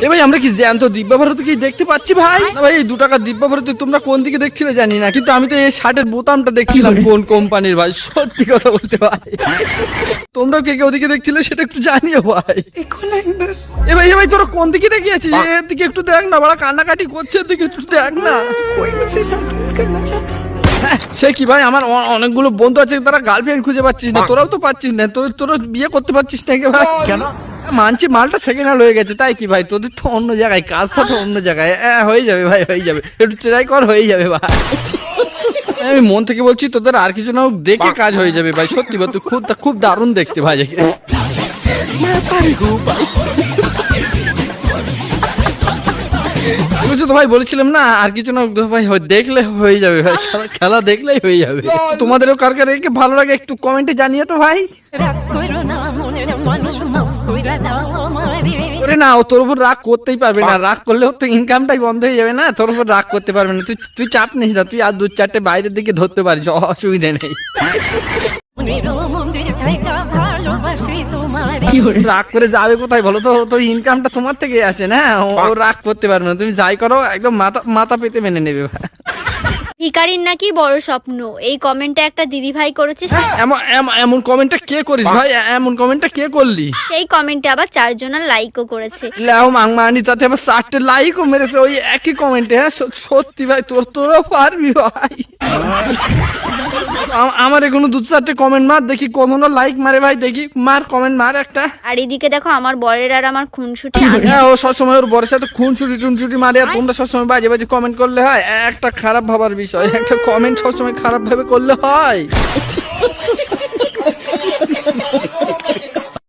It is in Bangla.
এ ভাই আমরা কি জ্যান্ত দিব্যা ভারত কি দেখতে পাচ্ছি ভাই? না ভাই এই 2 টাকা দিব্যা ভারতে তোমরা কোন দিকে দেখছিলে জানি না, কিন্তু আমি তো এই শার্টের বোতামটা দেখছিলাম কোন কোম্পানির ভাই, সত্যি কথা বলতে ভাই। তোমরাও কে কে ওদিকে দেখছিলে সেটা একটু জানিও ভাই। এ ভাই তোরা কোন দিকে দেখে আছিস? এর দিকে একটু দেখ না, বড় কান্নাকাটি করছে, এর দিকে একটু দেখ না। সে কি ভাই, আমার অনেকগুলো বন্ধু আছে তারা গার্লফ্রেন্ড খুঁজে পাচ্ছিস না, তোরাও তো পাচ্ছিস না, তোরা বিয়ে করতে পারছিস না ভাই কেন? মানছি মালটা সেকেন্ড হ্যান্ড হয়ে গেছে তাই কি ভাই, তোদের তো অন্য জায়গায় কাজটা তো অন্য জায়গায়। হয়ে যাবে ভাই, হয়ে যাবে, একটু ট্রাই কর, হয়ে যাবে ভাই। আমি মন থেকে বলছি তোদের আর কিছু না দেখে কাজ হয়ে যাবে ভাই, সত্যি ভাই তুই খুব দারুণ দেখতে ভাই। তো ভাই বলেছিলাম না আর কিছু না ভাই, দেখলে হয়ে যাবে ভাই, খেলা দেখলেই হয়ে যাবে। তোমাদেরও কার কার ভালো লাগে একটু কমেন্টে জানিয়ে তো ভাই। ওরে না, ও তোর উপর রাগ করতেই পারবে না, রাগ করলেও তো ইনকামটাই বন্ধ হয়ে যাবে না, তোর উপর রাগ করতে পারবে না। তুই চাপ নিস না, তুই আর 2-4টে বাইরের দিকে ধরতে পারিস, অসুবিধা নেই। রাগ করে যাবে কোথায় বলো তো, তো ইনকামটা তোমার থেকে আসে না, ও রাগ করতে পারবে না, তুমি যাই করো একদম মাথা পেতে মেনে নেবে। ভিখারির নাকি বড় স্বপ্ন, এই কমেন্টে একটা দিদি ভাই করেছে। এমন কমেন্টটা কে করিস ভাই, এমন কমেন্টটা কে করলি? এই কমেন্টে আবার 4 জনের লাইকও করেছে। লাও মাংমানি, তাতে আবার 4টে লাইকও মেরেছে ওই একই কমেন্টে। হ্যাঁ সত্যি ভাই, তোরও পারবি ভাই। আমার এখনো 2-4টে কমেন্ট মার দেখি, কোনো লাইক মারে ভাই, দেখি মার কমেন্ট মার একটা। আর এদিকে দেখো আমার বরের আর আমার খুনসুটি। হ্যাঁ ও সবসময় ওর বরের সাথে খুনসুটি মারে, আর তোমরা সবসময় বাজে কমেন্ট করলে হয়? একটা খারাপ ভাবার বিষয়, একটা কমেন্ট সবসময় খারাপ ভাবে করলে হয়?